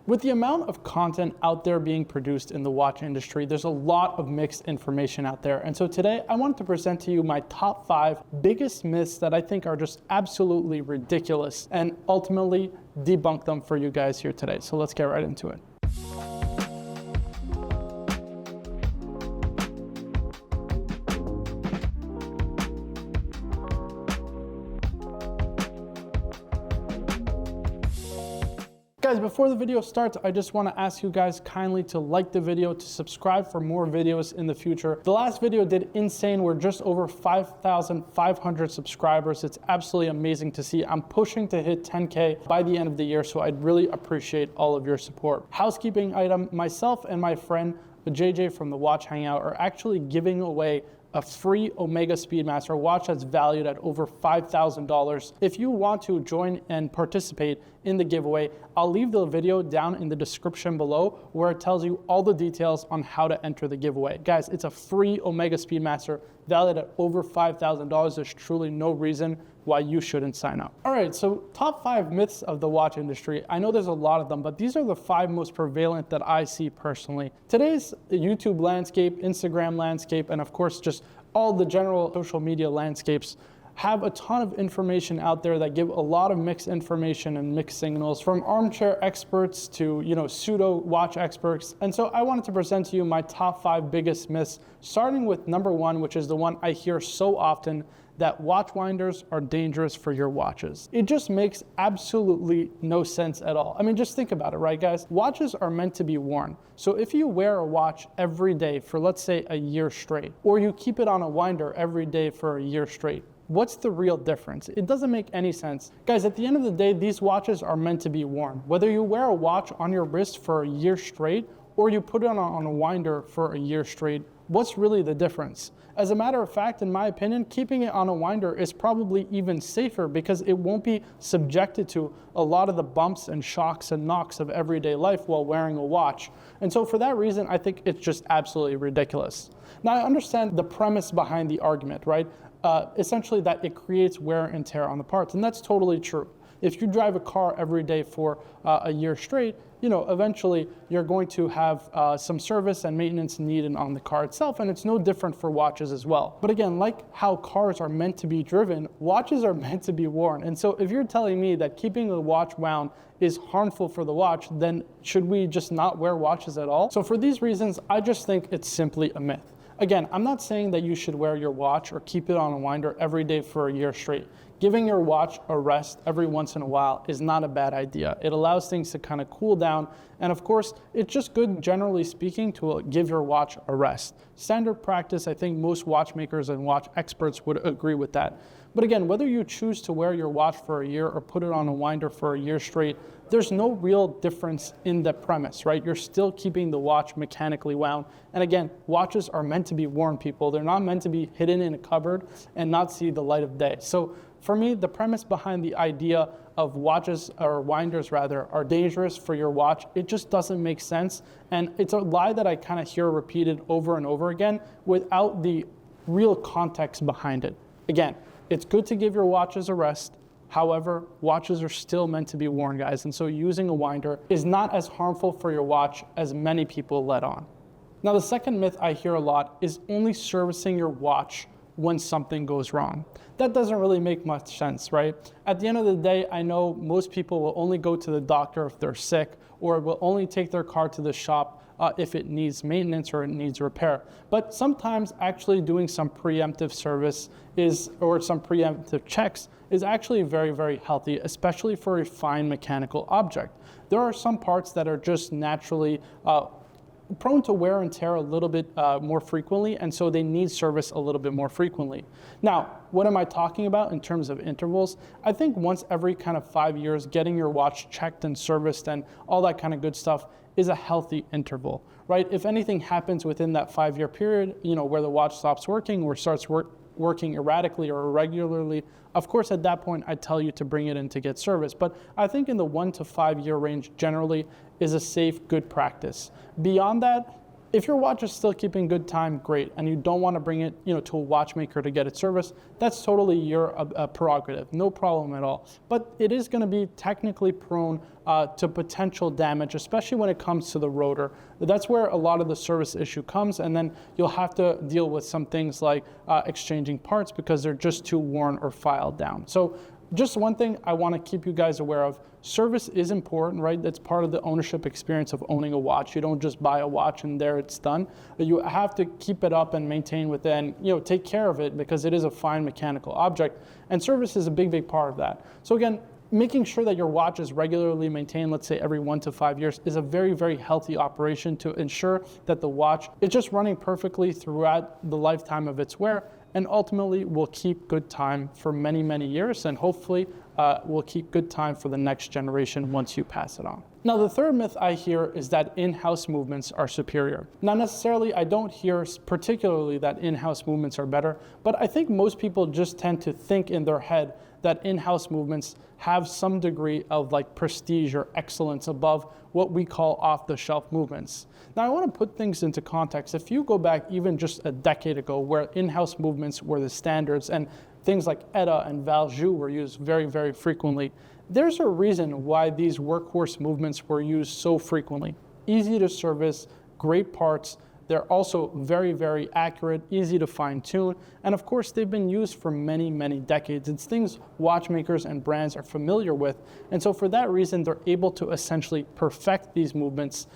With the amount of content out there being produced in the watch industry, there's a lot of mixed information out there. And so today I wanted to present to you my top 5 biggest myths that I think are just absolutely ridiculous and ultimately debunk them for you guys here today. So let's get right into it. Guys, before the video starts, I just want to ask you guys kindly to like the video, to subscribe for more videos in the future. The last video did insane. We're just over 5,500 subscribers. It's absolutely amazing to see. I'm pushing to hit 10K by the end of the year, so I'd really appreciate all of your support. Housekeeping item, myself and my friend JJ from the Watch Hangout are actually giving away a free Omega Speedmaster watch that's valued at over $5,000. If you want to join and participate in the giveaway, I'll leave the video down in the description below where it tells you all the details on how to enter the giveaway. Guys, it's a free Omega Speedmaster valued at over $5,000. There's truly no reason why you shouldn't sign up. All right, so top 5 myths of the watch industry. I know there's a lot of them, but these are the 5 most prevalent that I see personally. Today's YouTube landscape, Instagram landscape, and of course just all the general social media landscapes have a ton of information out there that give a lot of mixed information and mixed signals, from armchair experts to pseudo watch experts. And so I wanted to present to you my top 5 biggest myths, starting with number 1, which is the one I hear so often, that watch winders are dangerous for your watches. It just makes absolutely no sense at all. I mean, just think about it, right, guys? Watches are meant to be worn. So if you wear a watch every day for, let's say, a year straight, or you keep it on a winder every day for a year straight, what's the real difference? It doesn't make any sense. Guys, at the end of the day, these watches are meant to be worn. Whether you wear a watch on your wrist for a year straight, or you put it on a winder for a year straight, what's really the difference? As a matter of fact, in my opinion, keeping it on a winder is probably even safer because it won't be subjected to a lot of the bumps and shocks and knocks of everyday life while wearing a watch. And so for that reason, I think it's just absolutely ridiculous. Now, I understand the premise behind the argument, right? Essentially that it creates wear and tear on the parts, and that's totally true. If you drive a car every day for a year straight, eventually you're going to have some service and maintenance needed on the car itself, and it's no different for watches as well. But again, like how cars are meant to be driven, watches are meant to be worn. And so if you're telling me that keeping the watch wound is harmful for the watch, then should we just not wear watches at all? So for these reasons, I just think it's simply a myth. Again, I'm not saying that you should wear your watch or keep it on a winder every day for a year straight. Giving your watch a rest every once in a while is not a bad idea. It allows things to kind of cool down. And of course, it's just good, generally speaking, to give your watch a rest. Standard practice, I think most watchmakers and watch experts would agree with that. But again, whether you choose to wear your watch for a year or put it on a winder for a year straight, there's no real difference in the premise, right? You're still keeping the watch mechanically wound. And again, watches are meant to be worn, people. They're not meant to be hidden in a cupboard and not see the light of day. So for me, the premise behind the idea of watches, or winders rather, are dangerous for your watch, it just doesn't make sense. And it's a lie that I kind of hear repeated over and over again without the real context behind it. Again, it's good to give your watches a rest. However, watches are still meant to be worn, guys. And so using a winder is not as harmful for your watch as many people let on. Now, the second myth I hear a lot is only servicing your watch when something goes wrong. That doesn't really make much sense, right? At the end of the day, I know most people will only go to the doctor if they're sick, or will only take their car to the shop if it needs maintenance or it needs repair. But sometimes actually doing some preemptive service or some preemptive checks is actually very, very healthy, especially for a fine mechanical object. There are some parts that are just naturally prone to wear and tear a little bit more frequently, and so they need service a little bit more frequently. Now, what am I talking about in terms of intervals? I think once every kind of 5 years, getting your watch checked and serviced and all that kind of good stuff is a healthy interval, right? If anything happens within that 5-year period, where the watch stops working or starts working erratically or irregularly, of course, at that point, I tell you to bring it in to get service. But I think in the 1 to 5 year range generally is a safe, good practice. Beyond that, If your watch is still keeping good time, great, and you don't want to bring it, to a watchmaker to get it serviced, that's totally your prerogative, no problem at all. But it is going to be technically prone to potential damage, especially when it comes to the rotor. That's where a lot of the service issue comes, and then you'll have to deal with some things like exchanging parts because they're just too worn or filed down. So just one thing I want to keep you guys aware of, service is important, right? That's part of the ownership experience of owning a watch. You don't just buy a watch and there it's done. You have to keep it up and maintain with it and take care of it because it is a fine mechanical object. And service is a big, big part of that. So again, making sure that your watch is regularly maintained, let's say every 1 to 5 years, is a very, very healthy operation to ensure that the watch is just running perfectly throughout the lifetime of its wear, and ultimately will keep good time for many, many years, and hopefully will keep good time for the next generation once you pass it on. Now, the third myth I hear is that in-house movements are superior. Not necessarily, I don't hear particularly that in-house movements are better, but I think most people just tend to think in their head that in-house movements have some degree of like prestige or excellence above what we call off-the-shelf movements. Now, I want to put things into context. If you go back even just a decade ago where in-house movements were the standards and things like ETA and Valjoux were used very, very frequently, there's a reason why these workhorse movements were used so frequently. Easy to service, great parts. They're also very, very accurate, easy to fine tune. And of course, they've been used for many, many decades. It's things watchmakers and brands are familiar with. And so for that reason, they're able to essentially perfect these movements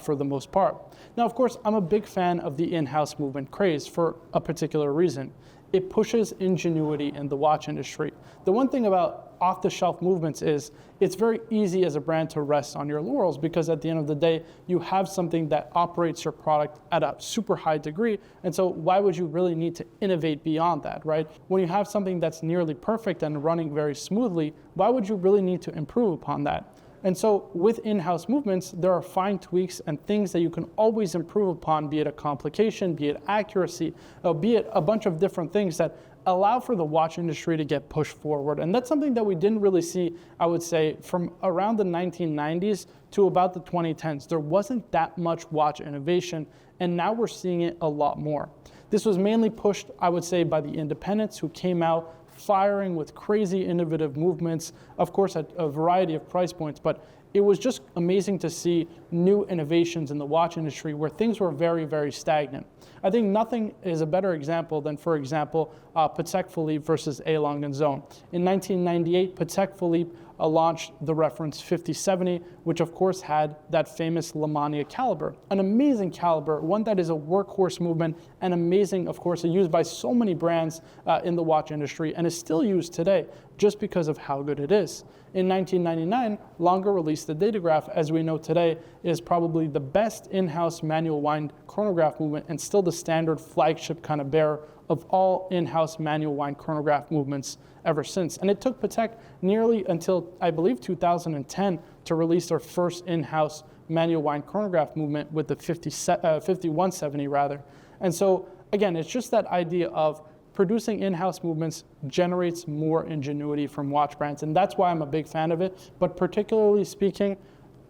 for the most part. Now, of course, I'm a big fan of the in-house movement craze for a particular reason. It pushes ingenuity in the watch industry. The one thing about off-the-shelf movements is it's very easy as a brand to rest on your laurels because at the end of the day, you have something that operates your product at a super high degree. And so why would you really need to innovate beyond that, right? When you have something that's nearly perfect and running very smoothly, why would you really need to improve upon that? And so with in-house movements, there are fine tweaks and things that you can always improve upon, be it a complication, be it accuracy, be it a bunch of different things that allow for the watch industry to get pushed forward. And that's something that we didn't really see, I would say, from around the 1990s to about the 2010s. There wasn't that much watch innovation, and now we're seeing it a lot more. This was mainly pushed, I would say, by the independents who came out firing with crazy innovative movements, of course at a variety of price points, but it was just amazing to see new innovations in the watch industry where things were very, very stagnant. I think nothing is a better example than, for example, Patek Philippe versus A. Lange & Söhne. In 1998, Patek Philippe launched the reference 5070, which of course had that famous Lamania caliber, an amazing caliber, one that is a workhorse movement and amazing, of course, used by so many brands in the watch industry and is still used today just because of how good it is. In 1999, Lange released the Datograph, as we know today, is probably the best in-house manual wind chronograph movement and still the standard flagship kind of bearer of all in-house manual wind chronograph movements ever since. And it took Patek nearly until, I believe, 2010 to release their first in-house manual wind chronograph movement with the 5170 rather. And so, again, it's just that idea of producing in-house movements generates more ingenuity from watch brands, and that's why I'm a big fan of it. But particularly speaking,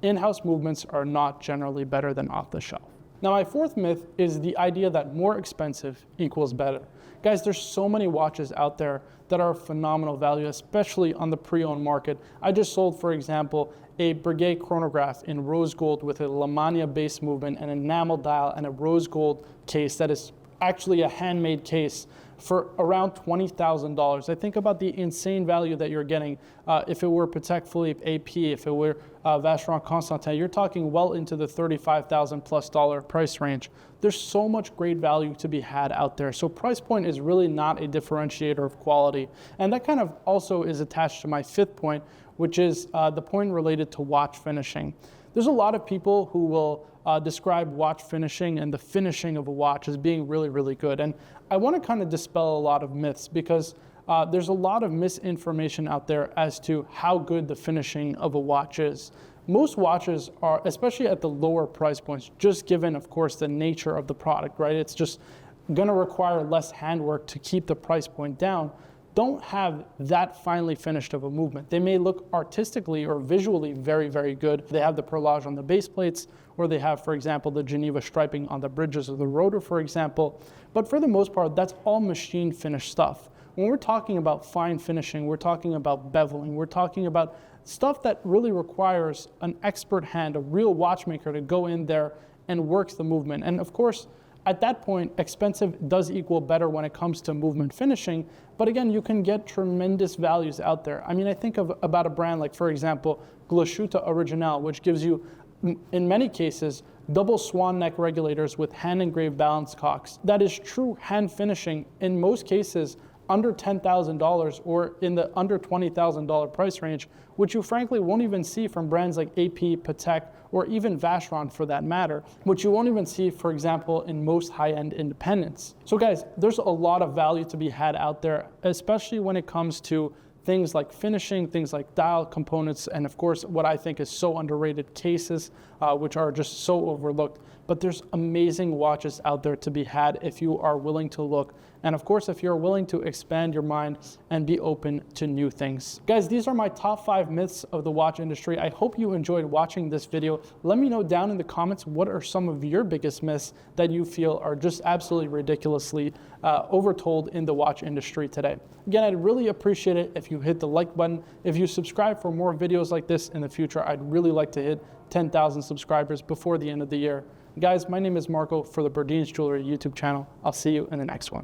in-house movements are not generally better than off-the-shelf. Now, my fourth myth is the idea that more expensive equals better. Guys, there's so many watches out there that are phenomenal value, especially on the pre-owned market. I just sold, for example, a Breguet chronograph in rose gold with a Lamania base movement, an enamel dial, and a rose gold case that is actually a handmade case for around $20,000. I think about the insane value that you're getting. If it were Patek Philippe AP, if it were Vacheron Constantin, you're talking well into the $35,000+ price range. There's so much great value to be had out there. So price point is really not a differentiator of quality. And that kind of also is attached to my fifth point, which is the point related to watch finishing. There's a lot of people who will describe watch finishing and the finishing of a watch as being really, really good. And I want to kind of dispel a lot of myths because there's a lot of misinformation out there as to how good the finishing of a watch is. Most watches are, especially at the lower price points, just given, of course, the nature of the product, right? It's just going to require less handwork to keep the price point down. don't have that finely finished of a movement. They may look artistically or visually very, very good. They have the perlage on the base plates, or they have, for example, the Geneva striping on the bridges of the rotor, for example. But for the most part, that's all machine finished stuff. When we're talking about fine finishing, we're talking about beveling, we're talking about stuff that really requires an expert hand, a real watchmaker to go in there and works the movement. And of course, at that point, expensive does equal better when it comes to movement finishing. But again, you can get tremendous values out there. I mean, I think about a brand like, for example, Glashütte Original, which gives you, in many cases, double swan neck regulators with hand engraved balance cocks. That is true hand finishing in most cases under $10,000 or in the under $20,000 price range, which you frankly won't even see from brands like AP, Patek, or even Vacheron for that matter, which you won't even see, for example, in most high-end independents. So guys, there's a lot of value to be had out there, especially when it comes to things like finishing, things like dial components, and of course, what I think is so underrated, cases, which are just so overlooked. But there's amazing watches out there to be had if you are willing to look. And of course, if you're willing to expand your mind and be open to new things. Guys, these are my top 5 myths of the watch industry. I hope you enjoyed watching this video. Let me know down in the comments, what are some of your biggest myths that you feel are just absolutely ridiculously overtold in the watch industry today. Again, I'd really appreciate it if you hit the like button. If you subscribe for more videos like this in the future, I'd really like to hit 10,000 subscribers before the end of the year. Guys, my name is Marco for the Burdines Jewelry YouTube channel. I'll see you in the next one.